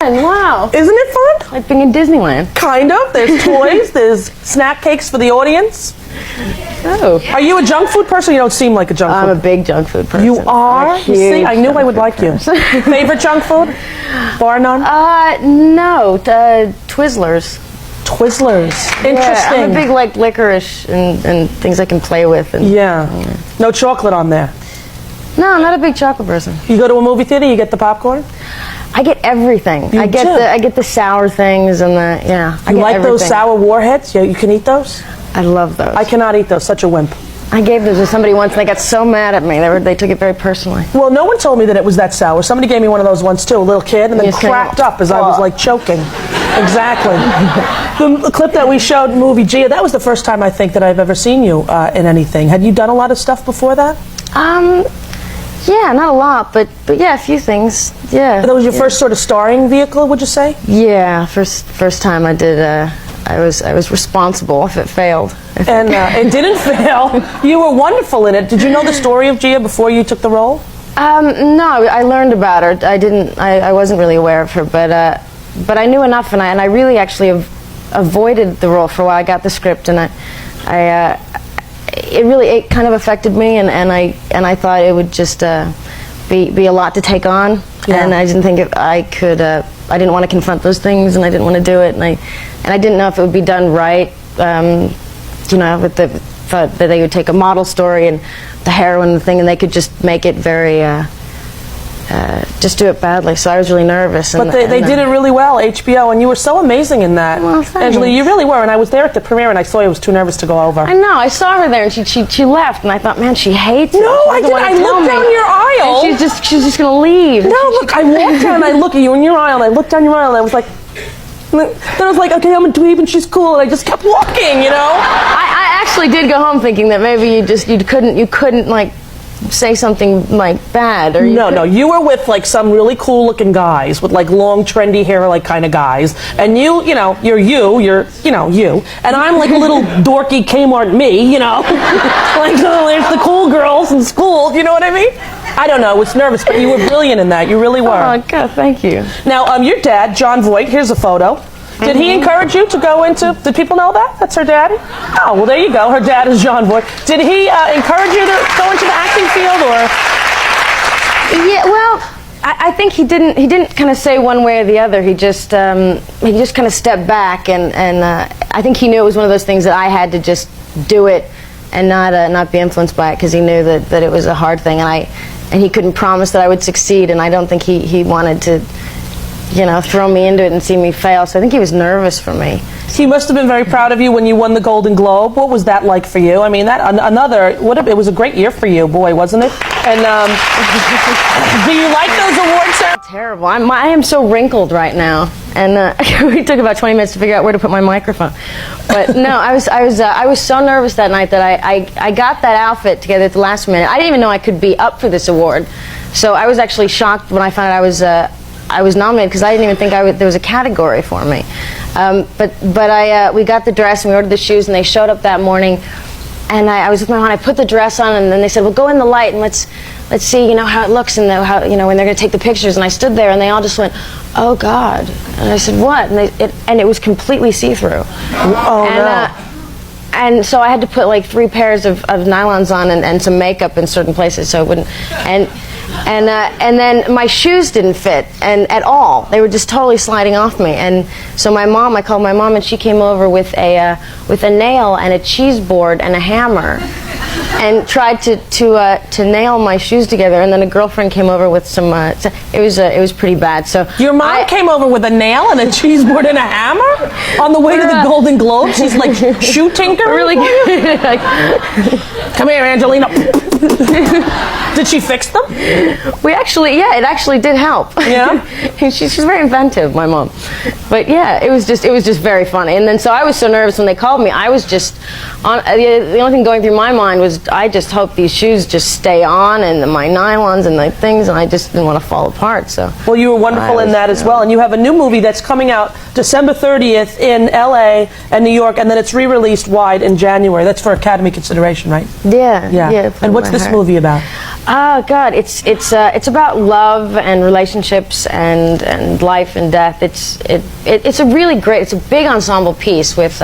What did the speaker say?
Wow. Isn't it fun? Like being in Disneyland. Kind of. There's toys, there's snack cakes for the audience. Oh. Are you a junk food person? You don't seem like a junk food. I'm a big junk food person. You are? You see, I knew I would like you. Favorite junk food? Bar none? No. Twizzlers. Twizzlers. Interesting. Yeah, I'm a big like licorice and things I can play with. And, yeah. No chocolate on there. No, I'm not a big chocolate person. You go to a movie theater, you get the popcorn? I get everything. I get the sour things and the I get like everything. those sour warheads? Yeah, you can eat those? I love those. I cannot eat those. Such a wimp. I gave those to somebody once and they got so mad at me. They took it very personally. Well, no one told me that it was that sour. Somebody gave me one of those once too, a little kid, and then cracked up as I was like choking. Exactly. The clip that we showed, movie Gia, that was the first time I think that I've ever seen you in anything. Had you done a lot of stuff before that? Yeah, not a lot, but yeah, a few things. Yeah. That was your first sort of starring vehicle, would you say? Yeah, first time I did. I was responsible if it failed. And it didn't fail. You were wonderful in it. Did you know the story of Gia before you took the role? No, I learned about her. I wasn't really aware of her, but I knew enough, and I really actually avoided the role for a while. I got the script, and it kind of affected me, and I thought it would just be a lot to take on, and I didn't think I could. I didn't want to confront those things, and I didn't want to do it, and I didn't know if it would be done right. With thought that they would take a model story and the heroine thing, and they could just make it very. Just do it badly, so I was really nervous. But they did it really well, HBO, and you were so amazing in that. Well, thanks. Angelina, you really were, and I was there at the premiere, and I saw you was too nervous to go over. I know, I saw her there, and she left, and I thought, man, she hates it. No, I didn't. I looked down your aisle. And she's just gonna leave. No, look, I walked down, and I look at you in your aisle, and I looked down your aisle, and I was like, then I was like, okay, I'm a dweeb, and she's cool, and I just kept walking, you know? I actually did go home thinking that maybe you couldn't like say something like bad, or no, you were with like some really cool looking guys with like long trendy hair like kind of guys, and you're you, and I'm like a little dorky Kmart me, like there's the cool girls in school, you know what I mean? I don't know, I was nervous, but you were brilliant in that, you really were. Oh God, thank you. Now, your dad, John Voight, here's a photo. Did he encourage you to go into, did people know that? That's her daddy? Oh, well, there you go. Her dad is John Voight. Did he encourage you to go into the acting field, or? Yeah, well, I think he didn't kind of say one way or the other. He just kind of stepped back, and I think he knew it was one of those things that I had to just do it and not be influenced by it, because he knew that it was a hard thing, and he couldn't promise that I would succeed, and I don't think he wanted to throw me into it and see me fail. So I think he was nervous for me. He must have been very proud of you when you won the Golden Globe. What was that like for you? I mean, it was a great year for you, boy, wasn't it? And do you like those awards? Terrible. I am so wrinkled right now, and we took about 20 minutes to figure out where to put my microphone. But no, I was so nervous that night that I got that outfit together at the last minute. I didn't even know I could be up for this award, so I was actually shocked when I found out I was nominated, because I didn't even think there was a category for me. But we got the dress and we ordered the shoes, and they showed up that morning, and I was with my mom. I put the dress on, and then they said, well, go in the light and let's see how it looks, and when they're going to take the pictures. And I stood there, and they all just went, oh God. And I said, what? And it was completely see-through. Oh, no. And so I had to put like 3 pairs of nylons on and some makeup in certain places so it wouldn't. And then my shoes didn't fit at all. They were just totally sliding off me. And so I called my mom, and she came over with a nail and a cheese board and a hammer, and tried to nail my shoes together. And then a girlfriend came over with some. It was pretty bad. So your mom came over with a nail and a cheese board and a hammer on the way to the Golden Globe. She's like shoe tinker. Really good. Come here, Angelina. Did she fix them? It actually did help. Yeah. She's very inventive, my mom. But yeah, it was just very funny. And then so I was so nervous when they called me. I was just the only thing going through my mind was, I just hope these shoes just stay on, and my nylons and the things, and I just didn't want to fall apart. So well, you were wonderful in that as well. And you have a new movie that's coming out December 30th in LA and New York, and then it's re-released wide in January. That's for Academy consideration, right? Yeah. And what's this movie about? Oh God, it's about love and relationships and life and death. It's a really great. It's a big ensemble piece with